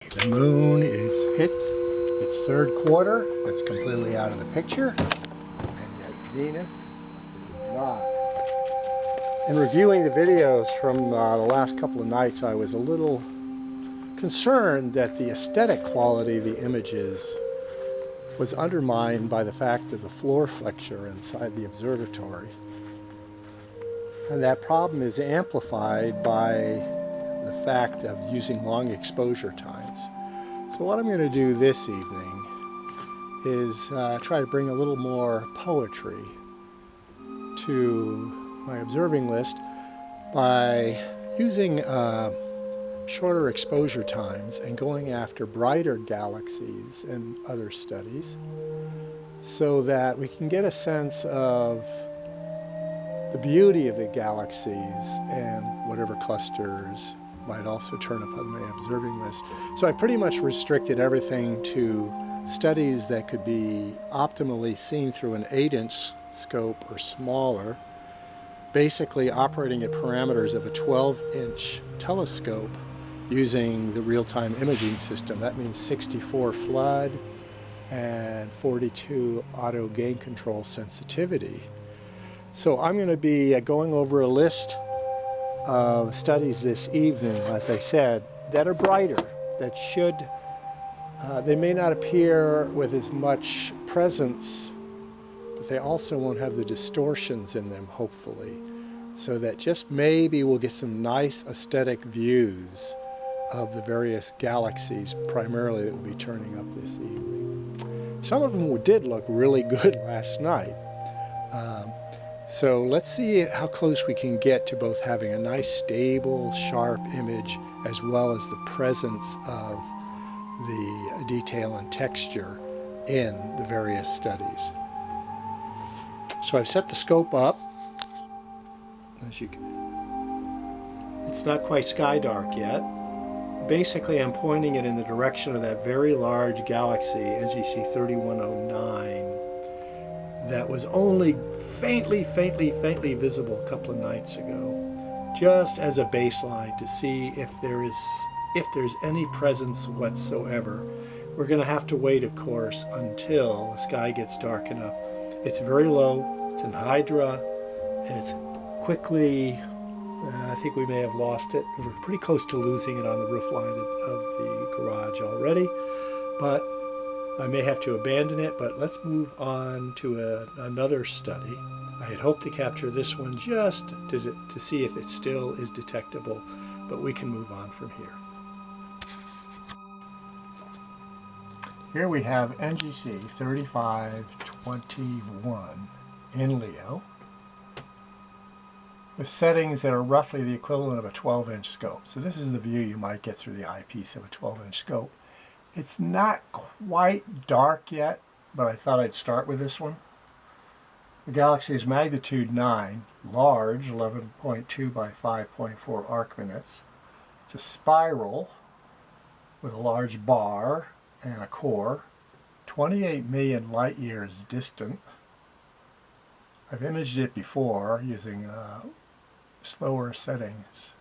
The moon is hit its third quarter. That's completely out of the picture. And yet Venus is not. In reviewing the videos from the last couple of nights, I was a little concerned that the aesthetic quality of the images was undermined by the fact of the floor flexure inside the observatory. And that problem is amplified by the fact of using long exposure times. So what I'm going to do this evening is try to bring a little more poetry to my observing list by using shorter exposure times and going after brighter galaxies and other studies so that we can get a sense of the beauty of the galaxies and whatever clusters might also turn up on my observing list. So I pretty much restricted everything to studies that could be optimally seen through an 8-inch scope or smaller, basically operating at parameters of a 12-inch telescope using the real-time imaging system. That means 64 flood and 42 auto gain control sensitivity. So I'm going to be going over a list of studies this evening, as I said, that are brighter, that should, they may not appear with as much presence, but they also won't have the distortions in them, hopefully, so that just maybe we'll get some nice aesthetic views of the various galaxies, primarily, that will be turning up this evening. Some of them did look really good last night. So let's see how close we can get to both having a nice, stable, sharp image, as well as the presence of the detail and texture in the various studies. So I've set the scope up. As you can, it's not quite sky dark yet. Basically, I'm pointing it in the direction of that very large galaxy, NGC 3109, that was only faintly visible a couple of nights ago, just as a baseline to see if there's any presence whatsoever. We're going to have to wait, of course, until the sky gets dark enough. It's very low, it's in Hydra, and it's quickly, I think we may have lost it. We're pretty close to losing it on the roof line of the garage already, but I may have to abandon it. But let's move on to another study. I had hoped to capture this one just to see if it still is detectable, but we can move on from here. Here we have NGC 3521 in Leo, with settings that are roughly the equivalent of a 12-inch scope. So this is the view you might get through the eyepiece of a 12-inch scope. It's not quite dark yet, but I thought I'd start with this one. The galaxy is magnitude 9, large, 11.2 by 5.4 arc minutes. It's a spiral with a large bar and a core, 28 million light years distant. I've imaged it before using slower settings.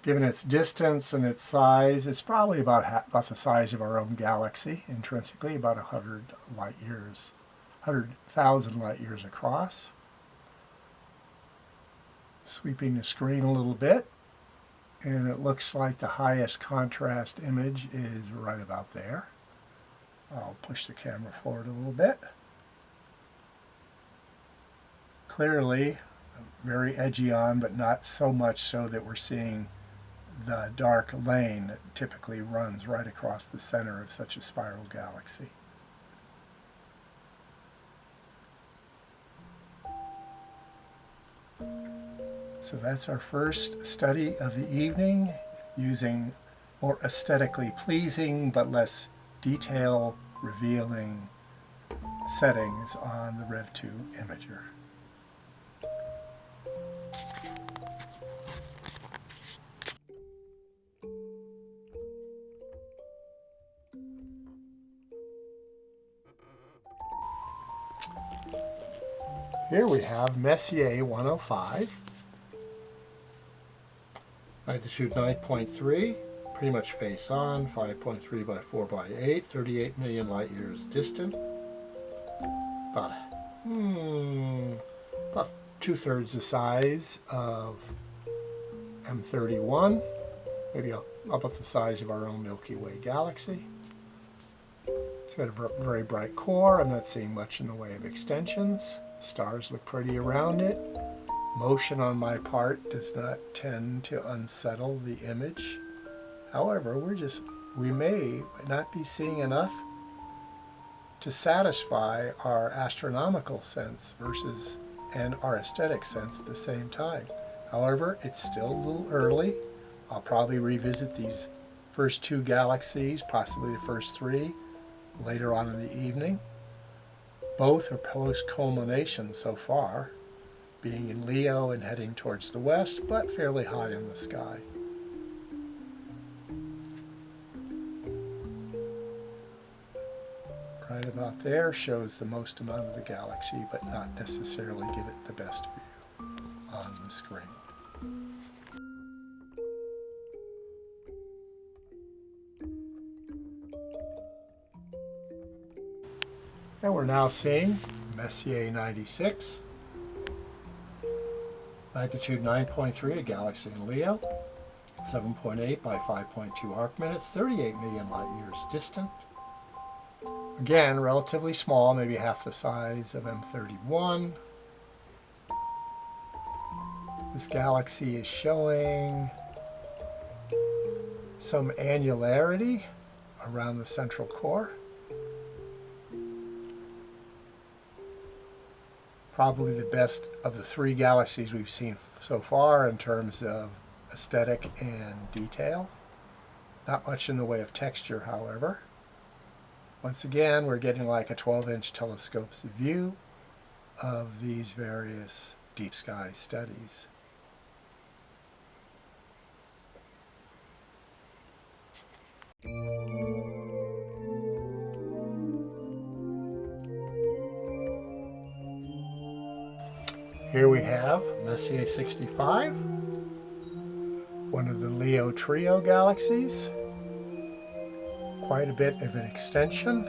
Given its distance and its size, it's probably about the size of our own galaxy, intrinsically, about 100 light years, 100,000 light years across. Sweeping the screen a little bit, and it looks like the highest contrast image is right about there. I'll push the camera forward a little bit. Clearly, very edgy on, but not so much so that we're seeing the dark lane that typically runs right across the center of such a spiral galaxy. So that's our first study of the evening, using more aesthetically pleasing but less detail revealing settings on the REV II imager. Here we have Messier 105, altitude 9.3, pretty much face on, 5.3 by 4 by 8, 38 million light years distant. About, about 2/3 the size of M31, maybe about the size of our own Milky Way galaxy. It's got a very bright core. I'm not seeing much in the way of extensions. Stars look pretty around it. Motion on my part does not tend to unsettle the image. However, we may not be seeing enough to satisfy our astronomical sense and our aesthetic sense at the same time. However, it's still a little early. I'll probably revisit these first 2 galaxies, possibly the first 3, later on in the evening. Both are post-culmination so far, being in Leo and heading towards the west, but fairly high in the sky. Right about there shows the most amount of the galaxy, but not necessarily give it the best view on the screen. And we're now seeing Messier 96, magnitude 9.3, a galaxy in Leo, 7.8 by 5.2 arc minutes, 38 million light years distant. Again, relatively small, maybe half the size of M31. This galaxy is showing some annularity around the central core. Probably the best of the 3 galaxies we've seen so far in terms of aesthetic and detail. Not much in the way of texture, however. Once again, we're getting like a 12-inch telescope's view of these various deep sky studies. Here we have Messier 65, one of the Leo trio galaxies. Quite a bit of an extension,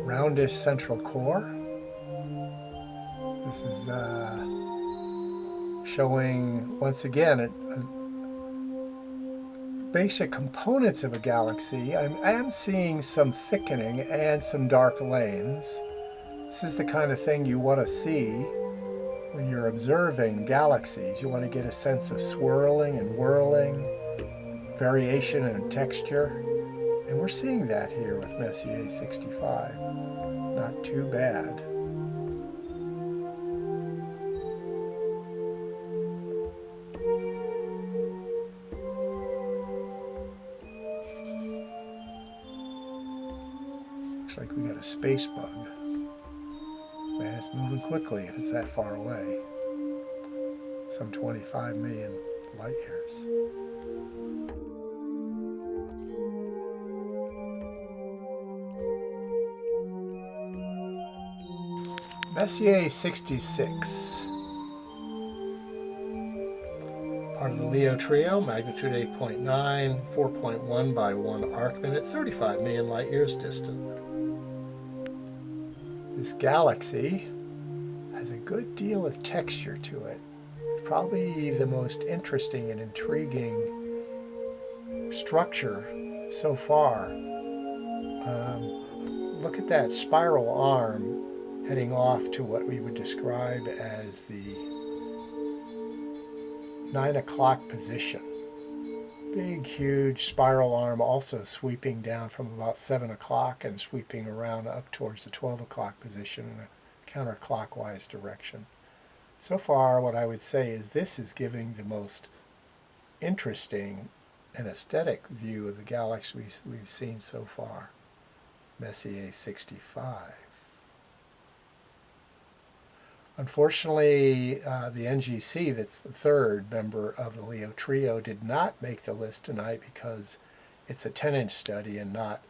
roundish central core. This is showing, once again, basic components of a galaxy. I am seeing some thickening and some dark lanes. This is the kind of thing you want to see when you're observing galaxies. You want to get a sense of swirling and whirling, variation in texture, and we're seeing that here with Messier 65. Not too bad. Looks like we got a space bug. Man, it's moving quickly if it's that far away. Some 25 million light years. Messier 66, part of the Leo trio, magnitude 8.9, 4.1 by 1 arc minute, 35 million light years distant. This galaxy has a good deal of texture to it. Probably the most interesting and intriguing structure so far. Look at that spiral arm heading off to what we would describe as the 9 o'clock position. Big, huge spiral arm also sweeping down from about 7 o'clock and sweeping around up towards the 12 o'clock position in a counterclockwise direction. So far, what I would say is this is giving the most interesting and aesthetic view of the galaxy we've seen so far. Messier 65. Unfortunately, the NGC, that's the third member of the Leo trio, did not make the list tonight because it's a 10-inch study and not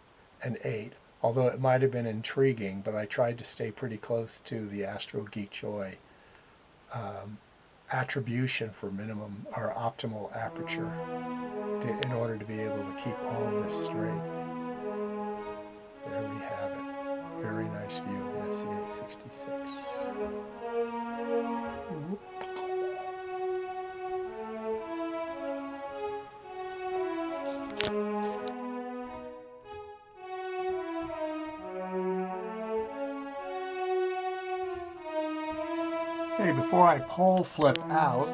an 8, although it might have been intriguing, but I tried to stay pretty close to the Astro Geek Joy attribution for minimum or optimal aperture. it in order to be able to keep all of this straight. There we have it. Very nice view of Messier 66. Whoop. Okay, before I pole flip out,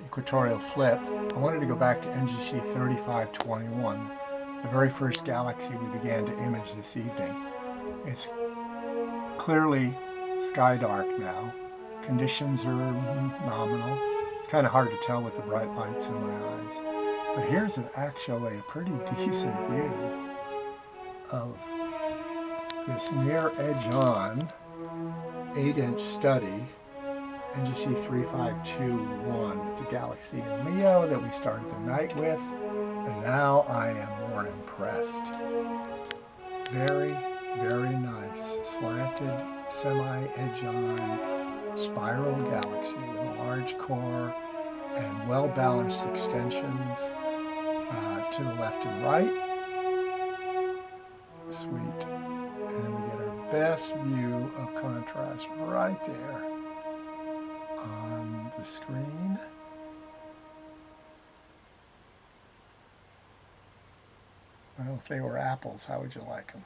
equatorial flip, I wanted to go back to NGC 3521, the very first galaxy we began to image this evening. It's clearly sky dark now. Conditions are nominal. It's kind of hard to tell with the bright lights in my eyes. But here's actually a pretty decent view of this near edge on 8-inch study, NGC 3521. It's a galaxy in Leo that we started the night with, and now I am more impressed. Very, very nice, slanted, semi-edge-on spiral galaxy with a large core and well-balanced extensions to the left and right. Sweet. And we get our best view of contrast right there on the screen. Well, if they were apples, how would you like them?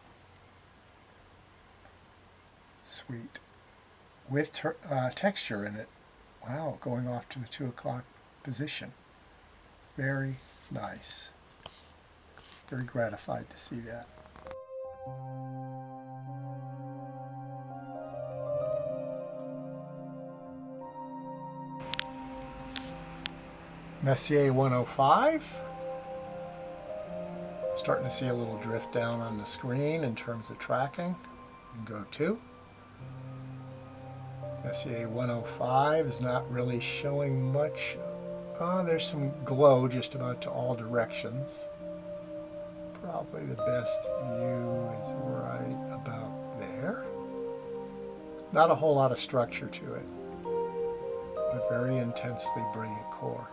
Sweet. With texture in it. Wow, going off to the 2 o'clock position. Very nice. Very gratified to see that. Messier 105. Starting to see a little drift down on the screen in terms of tracking. And go 2. Messier 105 is not really showing much. There's some glow just about to all directions. Probably the best view is right about there. Not a whole lot of structure to it, but very intensely brilliant core.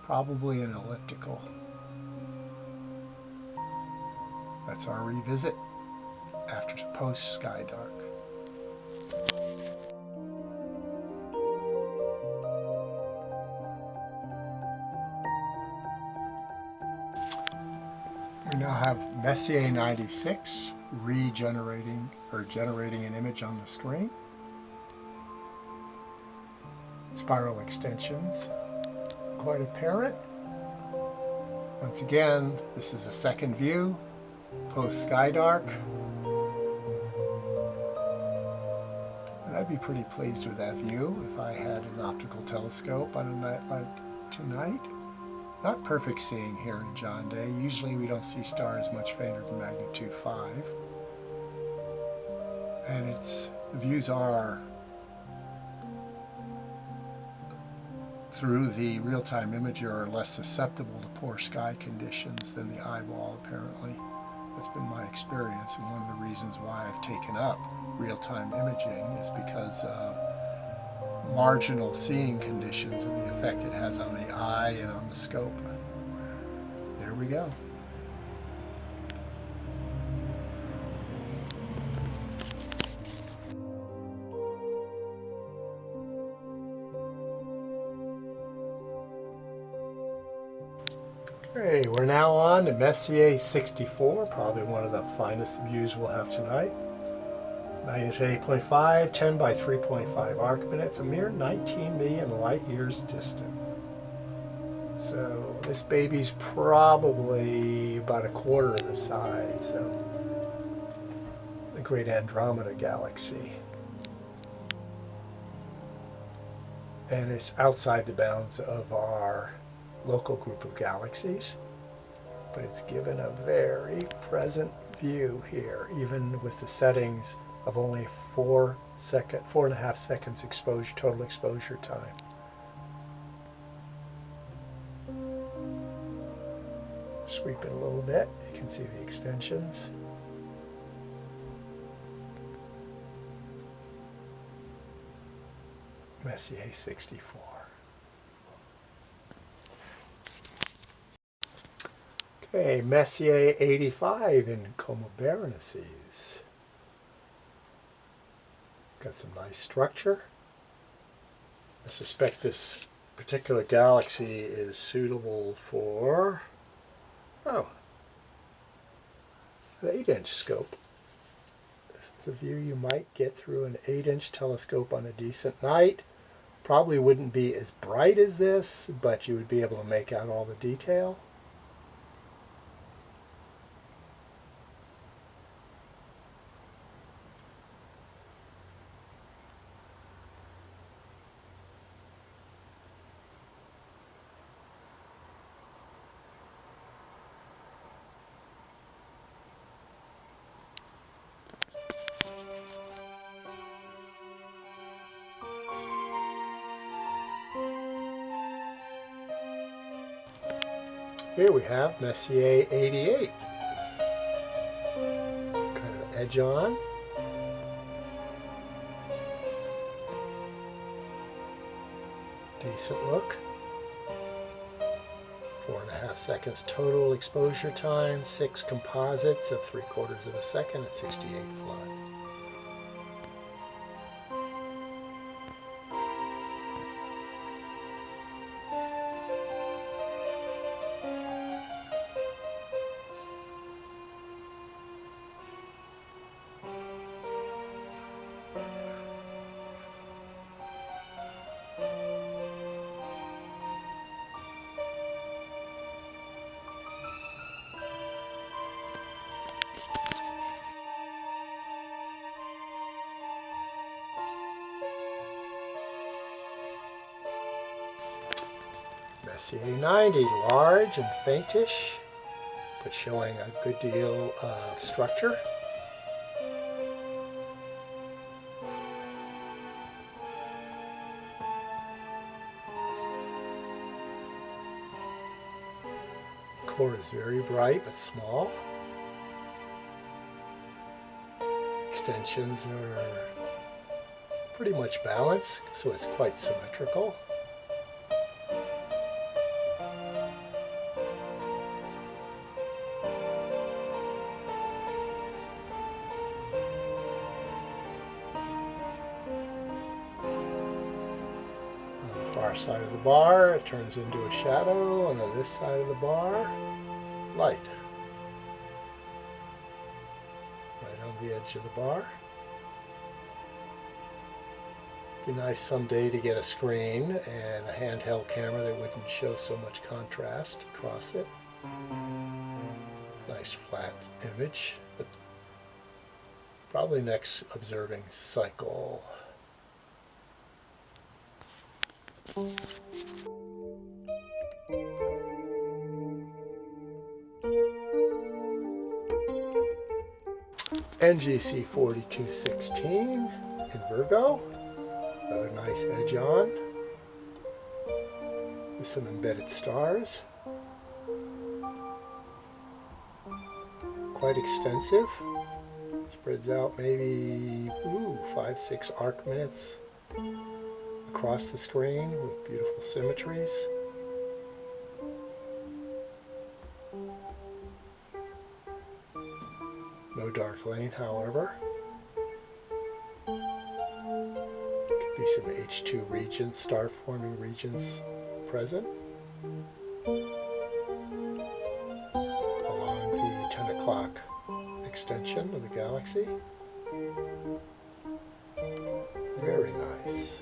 Probably an elliptical. That's our revisit after post sky dark. We now have Messier 96 generating an image on the screen. Spiral extensions, quite apparent. Once again, this is a second view, post sky dark. And I'd be pretty pleased with that view if I had an optical telescope on a night like tonight. Not perfect seeing here in John Day. Usually we don't see stars much fainter than magnitude 5. And the views are through the real-time imager are less susceptible to poor sky conditions than the eyeball, apparently. That's been my experience, and one of the reasons why I've taken up real-time imaging is because of marginal seeing conditions and the effect it has on the eye and on the scope. There we go. Okay, we're now on to Messier 64, probably one of the finest views we'll have tonight. Magnitude 8.5, 10 by 3.5 arc minutes, a mere 19 million light years distant. So this baby's probably about a quarter of the size of the Great Andromeda Galaxy. And it's outside the bounds of our local group of galaxies, but it's given a very present view here, even with the settings of only 4.5 seconds exposure, total exposure time. Sweep it a little bit, you can see the extensions. Messier 64. Okay, Messier 85 in Berenices. It's got some nice structure. I suspect this particular galaxy is suitable for, an 8-inch scope. This is a view you might get through an 8-inch telescope on a decent night. Probably wouldn't be as bright as this, but you would be able to make out all the detail. Here we have Messier 88. Kind of edge on. Decent look. 4.5 seconds total exposure time, 6 composites of 3/4 of a second at 68 flood. Messier 90, large and faintish, but showing a good deal of structure. Core is very bright but small. Extensions are pretty much balanced, so it's quite symmetrical. Far side of the bar, it turns into a shadow, and on this side of the bar, light. Right on the edge of the bar. Be nice someday to get a screen and a handheld camera that wouldn't show so much contrast across it. Nice flat image, but probably next observing cycle. NGC 4216 in Virgo. Another nice edge on with some embedded stars. Quite extensive. Spreads out maybe 5-6 arc minutes across the screen with beautiful symmetries. No dark lane, however. Could be some H2 regions, star-forming regions present along the 10 o'clock extension of the galaxy. Very nice.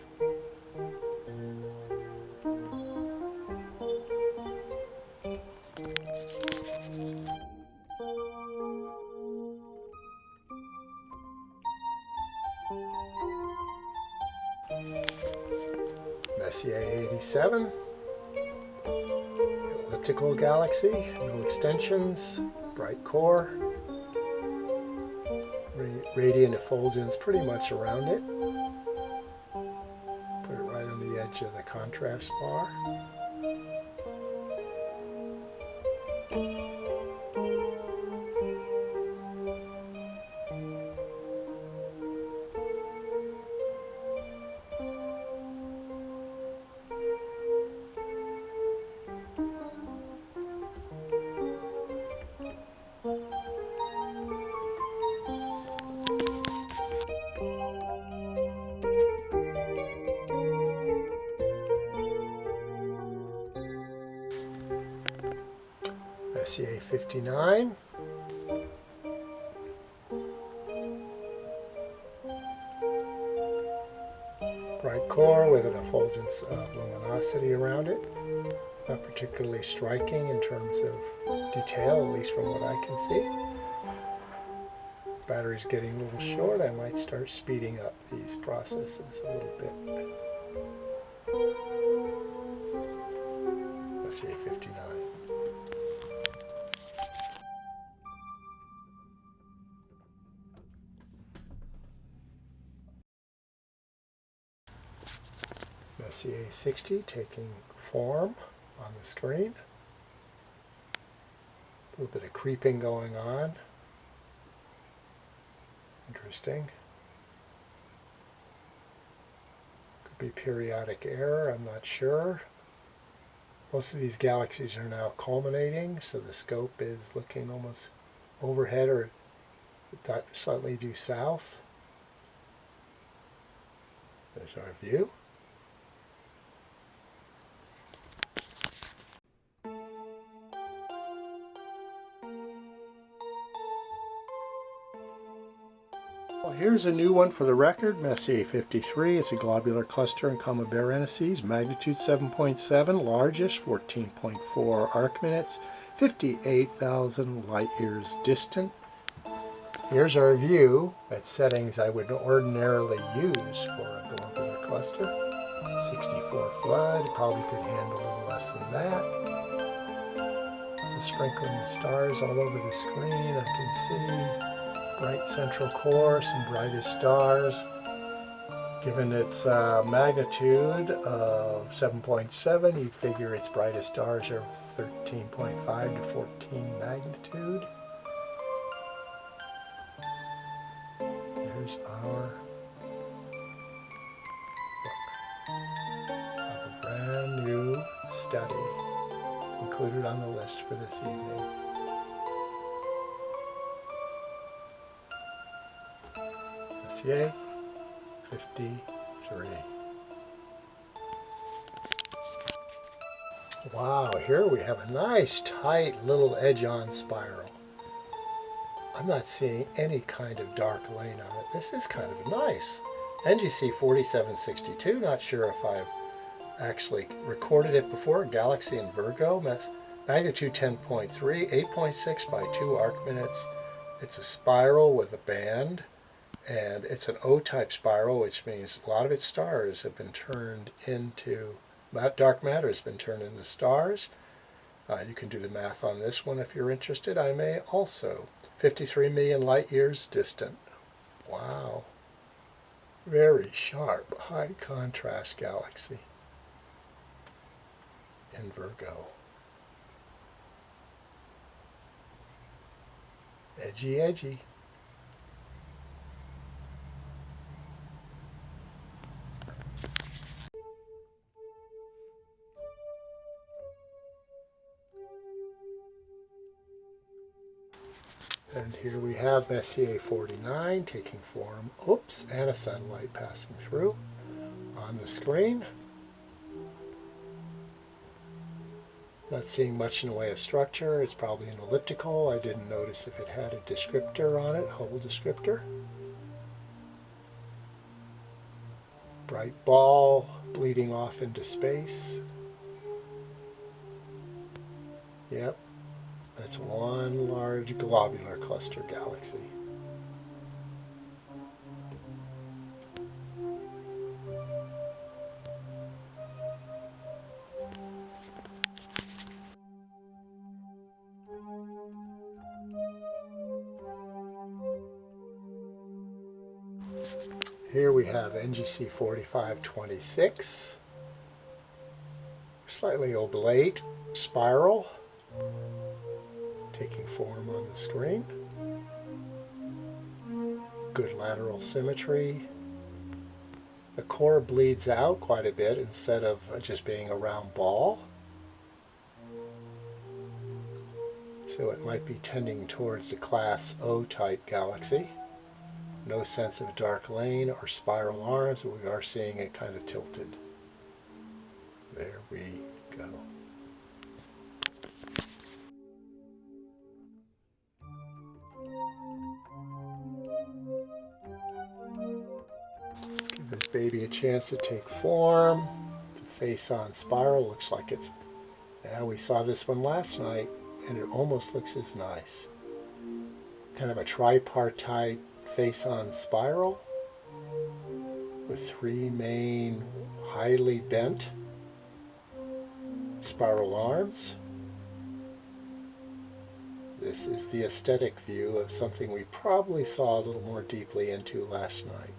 Messier 87, elliptical galaxy, no extensions, bright core, radiant effulgence pretty much around it. Put it right on the edge of the contrast bar. Messier 59. Bright core with an effulgence of luminosity around it. Not particularly striking in terms of detail, at least from what I can see. Battery's getting a little short. I might start speeding up these processes a little bit. Messier 59. Messier 60 taking form on the screen. A little bit of creeping going on. Interesting. Could be periodic error, I'm not sure. Most of these galaxies are now culminating, so the scope is looking almost overhead or slightly due south. There's our view. Well, here's a new one for the record, Messier 53. It's a globular cluster in Comet Berenices, magnitude 7.7, largest 14.4 arc minutes, 58,000 light years distant. Here's our view at settings I would ordinarily use for a globular cluster. 64 flood, it probably could handle a little less than that. So sprinkling the stars all over the screen, I can see bright central core, some brightest stars. Given its magnitude of 7.7, you'd figure its brightest stars are 13.5 to 14 magnitude. Here's our look of a brand new study included on the list for this evening. Messier 53. Wow, here we have a nice tight little edge-on spiral. I'm not seeing any kind of dark lane on it. This is kind of nice. NGC 4762, not sure if I've actually recorded it before. Galaxy in Virgo, magnitude 10.3, 8.6 by 2 arc minutes. It's a spiral with a band. And it's an O-type spiral, which means a lot of its stars have been turned into, dark matter has been turned into stars. You can do the math on this one if you're interested. I may also. 53 million light years distant. Wow. Very sharp, high contrast galaxy in Virgo. Edgy, edgy. And here we have Messier 49 taking form, and a satellite passing through on the screen. Not seeing much in the way of structure. It's probably an elliptical. I didn't notice if it had a descriptor on it, Hubble descriptor. Bright ball bleeding off into space. Yep. That's one large globular cluster galaxy. Here we have NGC 4526, slightly oblate spiral taking form on the screen. Good lateral symmetry. The core bleeds out quite a bit instead of just being a round ball. So it might be tending towards the class O type galaxy. No sense of dark lane or spiral arms, but we are seeing it kind of tilted. There we go. baby a chance to take form. The face-on spiral looks like it's, yeah, we saw this one last night and it almost looks as nice. Kind of a tripartite face-on spiral with three main highly bent spiral arms. This is the aesthetic view of something we probably saw a little more deeply into last night.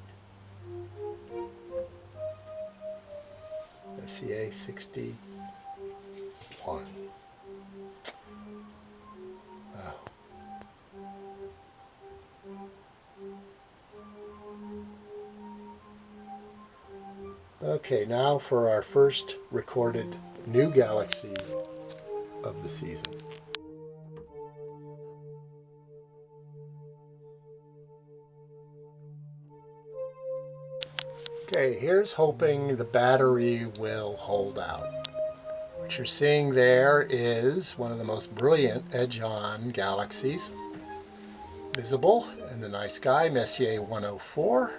SCA 61. Wow. Okay, now for our first recorded new galaxy of the season. Okay, here's hoping the battery will hold out. What you're seeing there is one of the most brilliant edge-on galaxies visible in the night sky, Messier 104.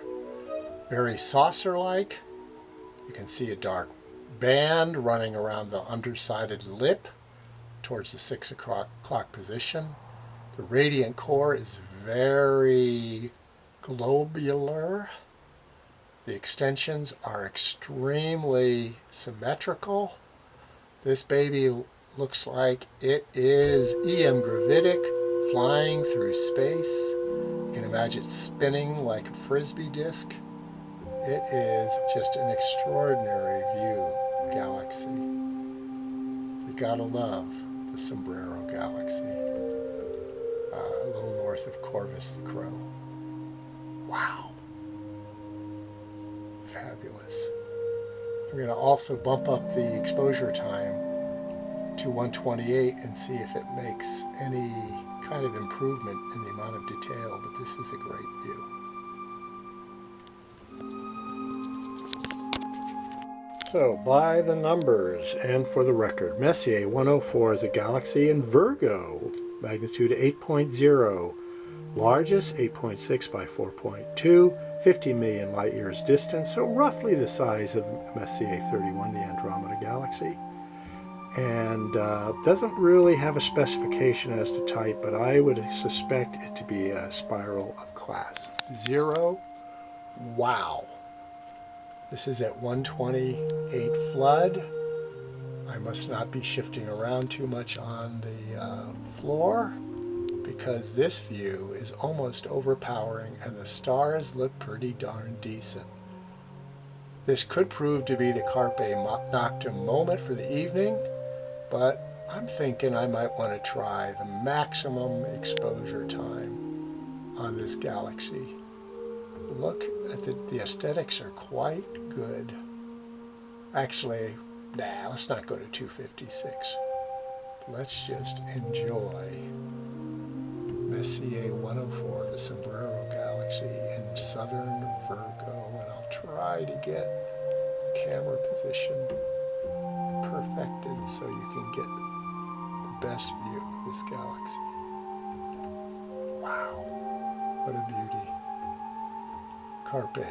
Very saucer-like. You can see a dark band running around the undersided lip towards the 6 o'clock position. The radiant core is very globular. The extensions are extremely symmetrical. This baby looks like it is EM gravitic, flying through space. You can imagine it spinning like a frisbee disc. It is just an extraordinary view galaxy. You gotta love the Sombrero Galaxy, a little north of Corvus the Crow. Wow. Fabulous. I'm going to also bump up the exposure time to 128 and see if it makes any kind of improvement in the amount of detail, but this is a great view. So, by the numbers and for the record, Messier 104 is a galaxy in Virgo, magnitude 8.0, largest 8.6 by 4.2, 50 million light years distance, so roughly the size of Messier 31, the Andromeda Galaxy. And doesn't really have a specification as to type, but I would suspect it to be a spiral of class 0. Wow. This is at 128 flood. I must not be shifting around too much on the floor, because this view is almost overpowering and the stars look pretty darn decent. This could prove to be the Carpe Noctem moment for the evening, but I'm thinking I might want to try the maximum exposure time on this galaxy. Look at the aesthetics are quite good. Actually, nah, let's not go to 256. Let's just enjoy Messier 104, the Sombrero Galaxy in southern Virgo, and I'll try to get camera position perfected so you can get the best view of this galaxy. Wow, what a beauty. Carpe.